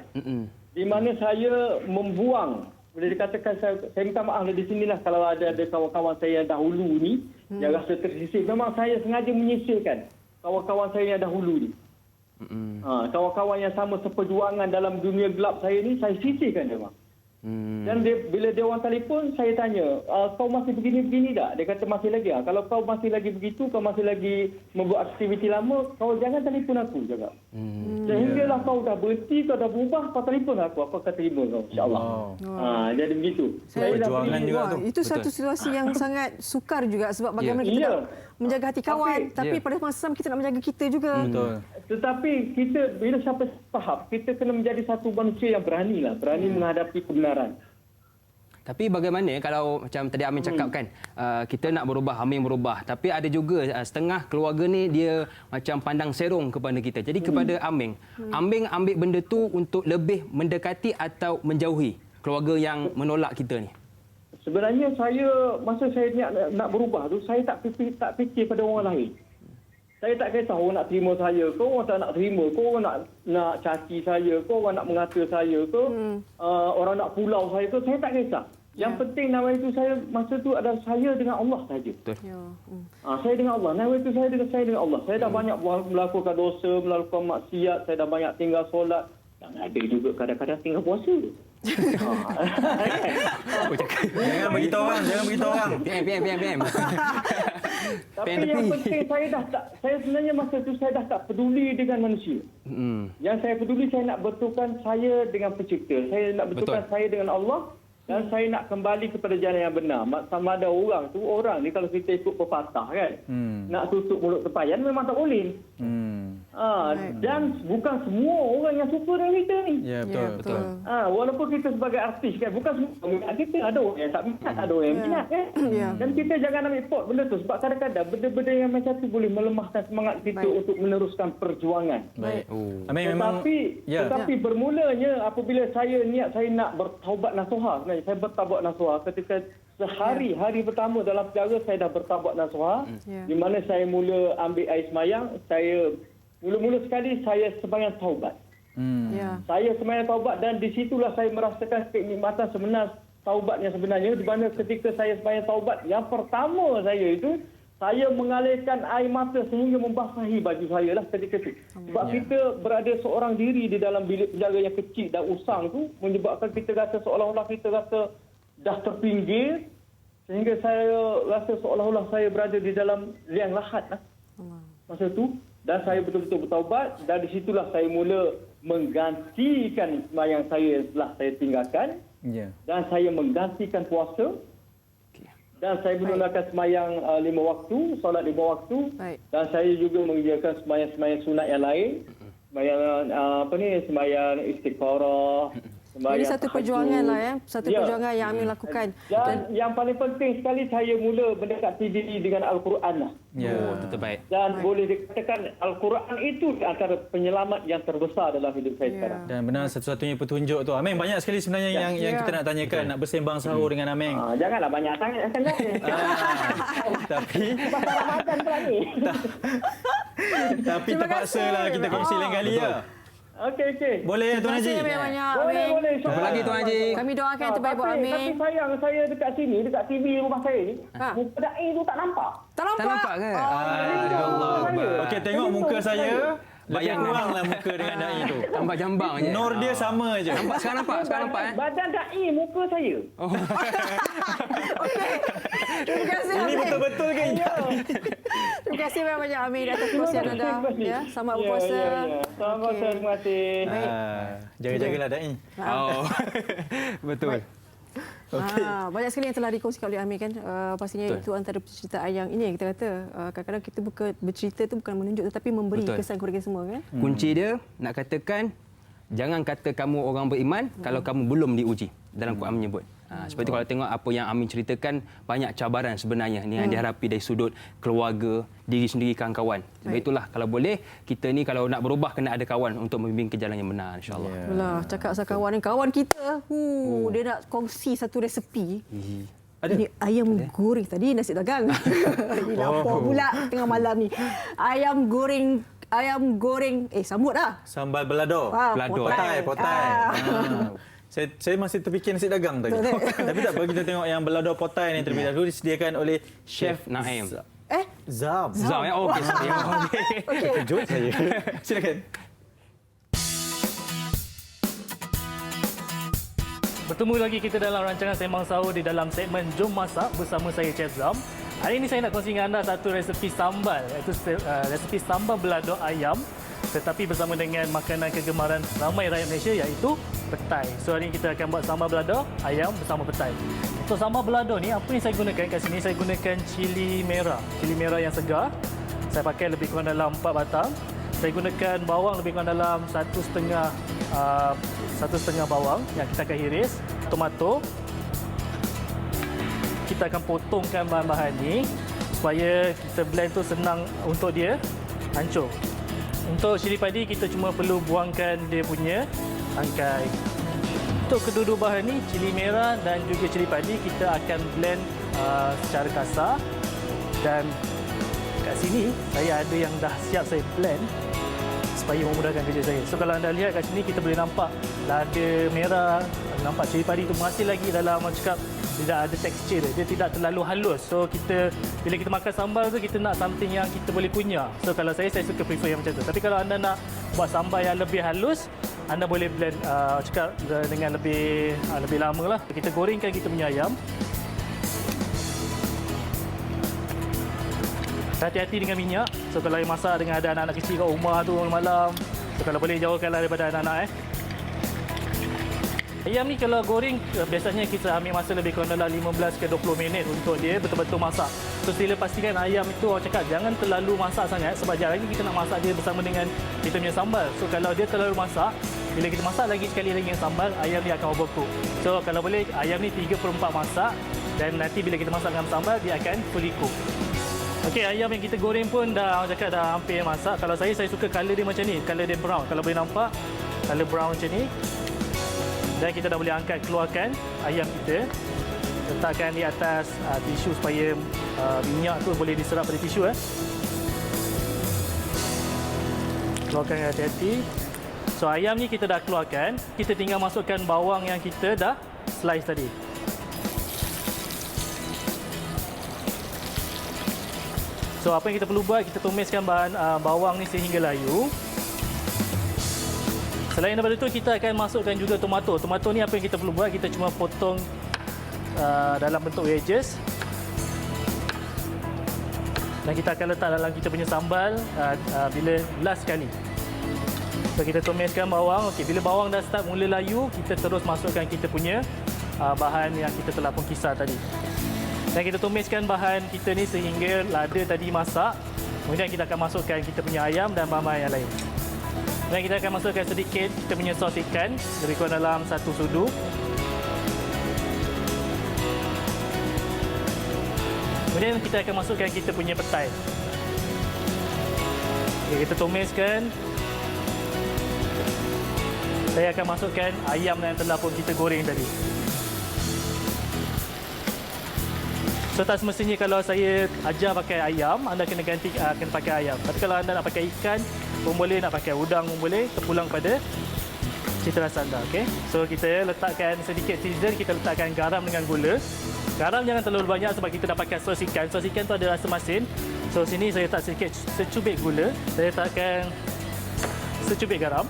Di mana saya membuang, boleh dikatakan saya minta maaf di sinilah kalau ada kawan-kawan saya yang dahulu ni, yang rasa tersisih. Memang saya sengaja menyisihkan kawan-kawan saya yang dahulu ni. Kawan-kawan yang sama seperjuangan dalam dunia gelap saya ni, saya sisihkan memang. Dan bila dia orang telefon, saya tanya, kau masih begini-begini tak? Dia kata masih lagi. Kalau kau masih lagi begitu, kau masih lagi membuat aktiviti lama, kau jangan telefon aku cakap. Sehinggalah kau dah berhenti, kau dah berubah, kau telefon aku akan terima kau, insyaAllah. Jadi begitu. Perjuangan juga tu. Itu satu situasi yang sangat sukar juga sebab bagaimana kita nak menjaga hati kawan, tapi pada masa sama kita nak menjaga kita juga. Betul. Tetapi kita bila sampai tahap kita kena menjadi satu manusia yang berani menghadapi kebenaran. Tapi bagaimana kalau macam tadi Amin cakap kan, kita nak berubah, Amin berubah. Tapi ada juga setengah keluarga ni dia macam pandang serong kepada kita. Jadi kepada Amin, Amin ambil benda tu untuk lebih mendekati atau menjauhi keluarga yang menolak kita ni. Sebenarnya masa saya nak berubah tu, saya tak fikir pada orang lain. Saya tak kisah orang nak terima saya ke, orang tak nak terima ke, orang nak caci saya ke, orang nak mengata saya ke, orang nak pulau saya ke, saya tak kisah. Yang penting nama itu saya masa tu adalah saya dengan Allah saja. Saya dengan Allah. Nama itu saya dengan Allah. Saya dah banyak melakukan dosa, melakukan maksiat, saya dah banyak tinggal solat. Dan ada juga kadang-kadang tinggal puasa. Jangan beritahu orang. PM. Tapi yang penting saya sebenarnya masa tu saya dah tak peduli dengan manusia. Yang saya peduli, saya nak betulkan saya dengan pencipta. Saya nak betulkan saya dengan Allah. Dan saya nak kembali kepada jalan yang benar. Sama ada orang ni kalau kita ikut pepatah kan, nak tutup mulut tepayan memang tak boleh. Dan bukan semua orang yang suka dengan kita ni. Ya, betul. Walaupun kita sebagai artis kan, bukan semua minat kita. Ada orang yang tak minat, ada orang yang minat kan. Dan kita jangan ambil pot benda tu. Sebab kadang-kadang benda-benda yang macam tu boleh melemahkan semangat kita untuk meneruskan perjuangan. Baik. Tetapi bermulanya apabila saya niat saya nak bertaubat nasuha. Saya bertaubat nasuha ketika hari pertama dalam penjara saya dah bertaubat nasuha. Di mana saya mula ambil air semayang, saya mula-mula sekali saya sembahyang taubat. Saya sembahyang taubat dan di situlah saya merasakan kenikmatan sebenar taubat yang sebenarnya, di mana ketika saya sembahyang taubat yang pertama saya mengalirkan air mata sehingga membasahi baju saya lah ketika itu. Sebab kita berada seorang diri di dalam bilik penjara yang kecil dan usang tu menyebabkan kita rasa seolah-olah kita rasa dah terpinggir, sehingga saya rasa seolah-olah saya berada di dalam liang lahat lah masa tu. Dan saya betul-betul bertaubat dan di situlah saya mula menggantikan sembahyang saya setelah saya tinggalkan. Dan saya menggantikan puasa. Dan saya menggunakan sembahyang 5 waktu, solat 5 waktu. Dan saya juga mengerjakan sembahyang sunat yang lain. Sembahyang istikharah. Jadi satu perjuangan lah ya. Perjuangan yang Amin lakukan. Dan yang paling penting sekali saya mula mendekati diri dengan Al-Quran lah. Betul baik. Dan boleh dikatakan Al-Quran itu antara penyelamat yang terbesar dalam hidup saya sekarang. Dan benar satu-satunya petunjuk tu. Amin, banyak sekali sebenarnya yang kita nak tanyakan, nak bersembang sahur dengan Amin. Janganlah banyak sangat. Tapi pasal Ramadan pula ni. Tapi terpaksalah kita kongsi lain kali ya. Okey. Boleh Tuan Haji? Terima kasih banyak. Boleh. Jumpa lagi Tuan Haji. Kami doakan yang terbaik buat Amin. Tapi sayang saya dekat sini, dekat TV rumah saya ni, muka da'i tu tak nampak. Tak nampak ke? Allah. Okey, tengok muka saya. Lebih kuranglah muka dengan da'i tu. Tambah jambang je. Nur dia sama je. Sekarang nampak. Badan da'i muka saya. Terima kasih Ini Amin. betul-betul ke? Terima kasih banyak Amin atas perkongsian anda. Selamat berpuasa. Selamat berpuasa. Terima kasih. Jaga-jagalah da'i. Betul. Banyak sekali yang telah dikongsikan oleh Amin kan. Pastinya itu antara penceritaan yang ini yang kita kata kadang-kadang kita bercerita tu bukan menunjuk tetapi memberi kesan kepada kita semua kan. Kunci dia nak katakan jangan kata kamu orang beriman kalau kamu belum diuji. Dalam Quran menyebut. Seperti kalau tengok apa yang Amin ceritakan, banyak cabaran sebenarnya yang dihadapi dari sudut keluarga, diri sendiri, kawan-kawan. Sebab itulah kalau boleh kita ni kalau nak berubah kena ada kawan untuk membimbing ke jalan yang benar insya-Allah. Yalah, cakap pasal kawan ni, kawan kita dia nak kongsi satu resepi. Ini ayam goreng tadi nasi dagang. Ini lapar pula tengah malam ni. Ayam goreng sambut dah. Sambal balado. Potai. Saya masih terfikir nasi dagang tadi. Tapi tak apa, kita tengok yang balado potai ni terlebih dahulu disediakan oleh Chef Naim. Zam ya. Okey. Kejut saya. Silakan. Bertemu lagi kita dalam rancangan Sembang Sahur di dalam segmen Jom Masak bersama saya Chef Zam. Hari ini saya nak kongsi dengan anda satu resepi sambal, iaitu resepi sambal balado ayam, tetapi bersama dengan makanan kegemaran ramai rakyat Malaysia, iaitu petai. So hari ini kita akan buat sambal balado ayam bersama petai. Untuk sambal balado ni, apa yang saya gunakan kat sini, saya gunakan cili merah yang segar. Saya pakai lebih kurang dalam 4 batang. Saya gunakan bawang lebih kurang dalam satu setengah bawang yang kita akan iris. Tomato. Kita akan potongkan bahan-bahan ni supaya kita blend tu senang untuk dia hancur. Untuk cili padi kita cuma perlu buangkan dia punya tangkai. Untuk kedua-dua bahan ni, cili merah dan juga cili padi, kita akan blend secara kasar. Dan kat sini saya ada yang dah siap saya blend supaya memudahkan kerja saya. So kalau anda lihat kat sini, kita boleh nampak lada merah, nampak cili padi tu masih lagi dalam, orang cakap, tidak ada tekstur dia tidak terlalu halus. So bila kita makan sambal tu, kita nak something yang kita boleh kunyah. So kalau saya suka prefer yang macam tu. Tapi kalau anda nak buat sambal yang lebih halus, anda boleh blend cakap dengan lebih lama lah. Kita gorengkan kita punya ayam. Hati-hati dengan minyak. So kalau masak dengan ada anak-anak kecil kat rumah tu malam, so kalau boleh jauhkanlah daripada anak-anak. Ayam ni kalau goreng, biasanya kita ambil masa lebih kurang dalam 15 ke 20 minit untuk dia betul-betul masak. So sila pastikan ayam itu, orang cakap, jangan terlalu masak sangat, sebab sekejap lagi kita nak masak dia bersama dengan kita punya sambal. So kalau dia terlalu masak, bila kita masak lagi sekali lagi dengan sambal, ayam dia akan overcook. So kalau boleh, ayam ni 3/4 masak, dan nanti bila kita masak dengan sambal, dia akan fully cook. Okey, ayam yang kita goreng pun dah, orang cakap, dah hampir masak. Kalau saya suka color dia macam ni, color dia brown. Kalau boleh nampak, color brown macam ni. Dan kita dah boleh angkat, keluarkan ayam kita. Letakkan di atas tisu supaya minyak tu boleh diserap pada tisu. Keluarkan hati-hati. So ayam ni kita dah keluarkan. Kita tinggal masukkan bawang yang kita dah slice tadi. So apa yang kita perlu buat, kita tumiskan bahan bawang ni sehingga layu. Selain daripada itu, kita akan masukkan juga tomato. Tomato ni apa yang kita perlu buat, kita cuma potong dalam bentuk wedges. Dan kita akan letak dalam kita punya sambal bila last sekali. So kita tumiskan bawang. Okey, bila bawang dah start mula layu, kita terus masukkan kita punya bahan yang kita telah pun kisar tadi. Dan kita tumiskan bahan kita ni sehingga lada tadi masak. Kemudian kita akan masukkan kita punya ayam dan bahan-bahan yang lain. Dan kita akan masukkan sedikit kita punya sos ikan, lebih kurang dalam 1 sudu. Kemudian kita akan masukkan kita punya petai. Okay, kita tumiskan. Saya akan masukkan ayam yang telah pun kita goreng tadi. So tak semestinya kalau saya ajar pakai ayam, anda kena pakai ayam. Tapi kalau anda nak pakai ikan pun boleh, nak pakai udang pun boleh, terpulang pada cita rasa anda. Okay? So kita letakkan sedikit season, kita letakkan garam dengan gula. Garam jangan terlalu banyak sebab kita dah pakai sos ikan. Sos ikan tu ada rasa masin. So sini saya letak sedikit secubit gula. Saya letakkan secubit garam.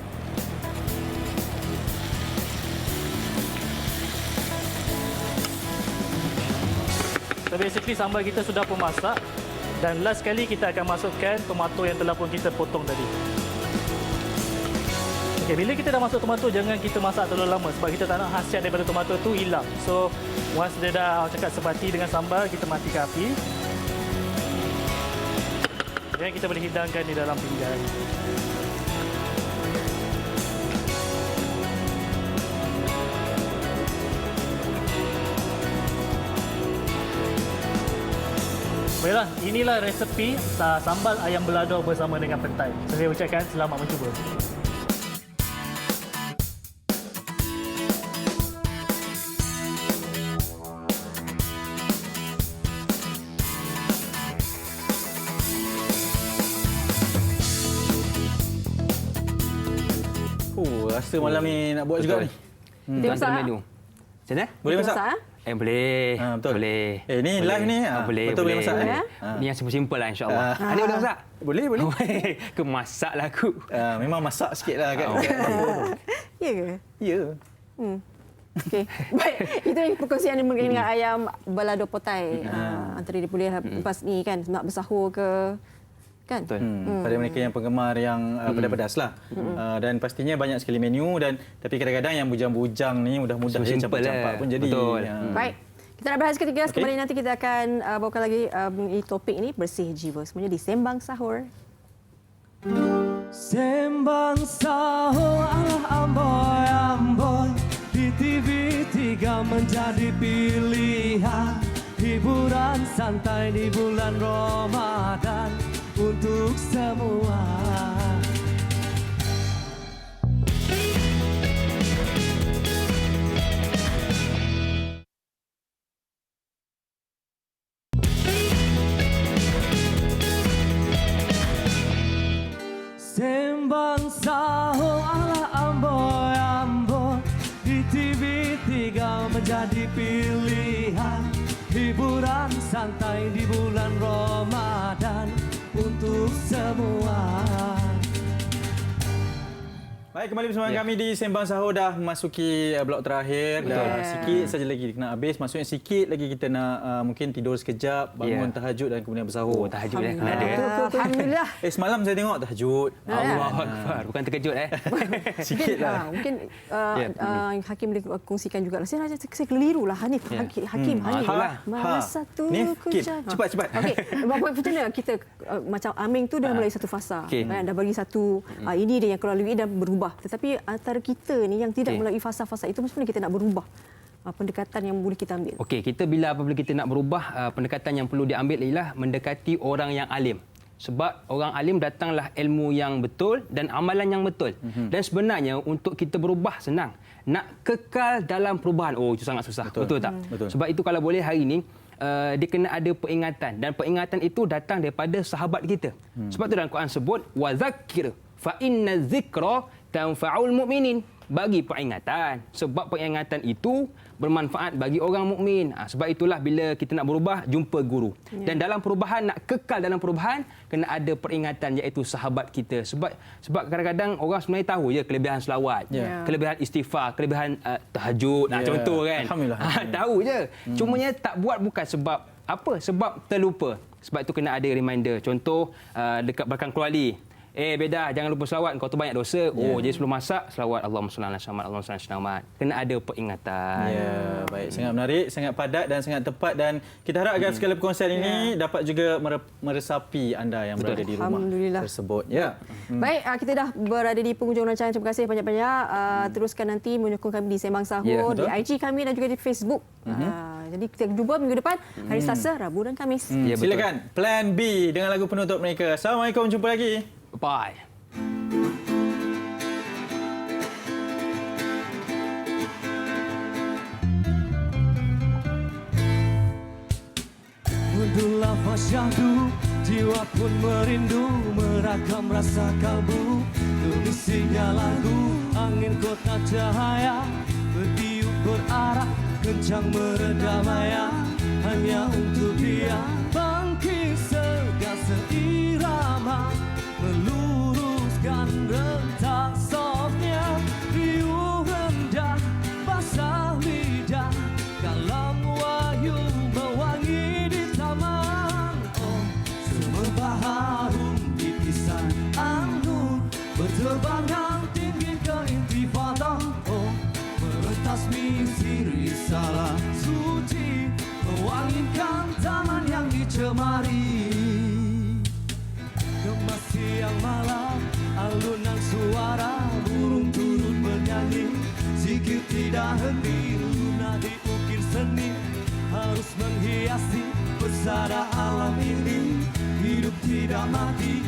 So basically sambal kita sudah pun masak. Dan last sekali kita akan masukkan tomato yang telah pun kita potong tadi. Okay, bila kita dah masuk tomato, jangan kita masak terlalu lama sebab kita tak nak khasiat daripada tomato tu hilang. So once dia dah cakap sebati dengan sambal, kita matikan api. Dan kita boleh hidangkan di dalam pinggan. Baiklah, inilah resepi sambal ayam balado bersama dengan petai. Saya ucapkan selamat mencuba. Rasa malam ni nak buat juga ni. Kita masak menu. Macam mana? Boleh masak? Boleh. Betul. Boleh. Ni live ni. Boleh. Betul boleh masak. Ni yang simple lah insya-Allah. Ada boleh masak? Boleh. Ke masak lah aku. Memang masak sikitlah kat. Ya ke? Ya. Okey. Baik, itu yang perkongsian mengenai dengan ayam balado potai. Antara dia boleh lepas ni kan nak bersahur ke kan. Pada mereka yang penggemar yang pedas-pedas lah. Dan pastinya banyak sekali menu tapi kadang-kadang yang bujang-bujang ni mudah-mudah je campak-campak pun jadi. Betul. Baik. Kita nak bahas ketiga, kembali nanti kita akan bawakan lagi topik ini bersih jiwa semuanya di Sembang Sahur. Sembang Sahur ala amboi di TV3 menjadi pilihan, hiburan santai di bulan Ramadan untuk semua. Sembang Sahur ala amboi di TV3 menjadi pilihan, hiburan santai di bulan Ramadan untuk semua. Baik, kembali bersama kami di Sembang Sahur, dah memasuki blok terakhir. Dah sikit saja lagi nak habis. Maksudnya sikit lagi kita nak mungkin tidur sekejap, bangun tahajud dan kemudian bersahur. Tahajud Alhamdulillah. Semalam saya tengok tahajud. Allahu Akbar. Bukan terkejut Sikit lah. Mungkin Hakim boleh kongsikan juga. Saya keliru lah Hanif. Hakim masa tu cepat. Okey, macam mana kita macam Aming tu dah melalui satu fasa. Dah bagi satu ini dia yang kalau lalui dah berubah. Tetapi antara kita ni yang tidak melalui fasa-fasa itu macam mana kita nak berubah? Pendekatan yang boleh kita ambil. Okey, kita apabila kita nak berubah, pendekatan yang perlu diambil ialah mendekati orang yang alim. Sebab orang alim datanglah ilmu yang betul dan amalan yang betul. Dan sebenarnya untuk kita berubah senang. Nak kekal dalam perubahan, itu sangat susah. Betul tak? Betul. Sebab itu kalau boleh hari ini dia kena ada peringatan, dan peringatan itu datang daripada sahabat kita. Sebab itu dalam Quran sebut wazakir fa inna dzikra tanfa'ul mu'minin. Bagi peringatan, sebab peringatan itu bermanfaat bagi orang mukmin. Sebab itulah bila kita nak berubah, jumpa guru. Dan dalam perubahan, nak kekal dalam perubahan, kena ada peringatan iaitu sahabat kita. Sebab kadang-kadang orang sebenarnya tahu je kelebihan selawat, kelebihan istighfar, kelebihan tahajud, contoh kan. Alhamdulillah. Tahu je. Cumanya tak buat bukan sebab apa? Sebab terlupa. Sebab itu kena ada reminder. Contoh dekat belakang keluarga. Beda, jangan lupa selawat, kau tu banyak dosa. Jadi sebelum masak, selawat Allahumma salli ala Muhammad, Allahumma salli ala Muhammad. Kena ada peringatan. Baik, sangat menarik, sangat padat dan sangat tepat, dan kita harap agar segala perkongsian ini dapat juga meresapi anda yang berada di rumah tersebut. Baik, kita dah berada di penghujung rancangan. Terima kasih banyak-banyak. Teruskan nanti menyokong kami di Sembang Sahur, di IG kami dan juga di Facebook. Jadi kita jumpa minggu depan, hari Selasa, Rabu dan Khamis. Silakan Plan B dengan lagu penutup mereka. Assalamualaikum, jumpa lagi. Bye. Mundulah fasyadu, jiwa pun merindu, merakam rasa kalbu. Tulisnya lagu, angin kota cahaya, bertiup berarah, kencang meredam maya. Hanya untuk dia, bangkit segar seirama, meluruskan rentak softnya. Riuh rendah, basah lidah, kalam wahyu mewangi di taman. Semerbak harum titisan anggur, berterbangan tinggi ke intifada. Merentas misi risalah suci, mewangikan taman yang dicemari. Gemas siang malam, alunan suara burung turut bernyanyi. Zikir tidak henti, lunak di ukir seni, harus menghiasi pesada alam ini. Hidup tidak mati.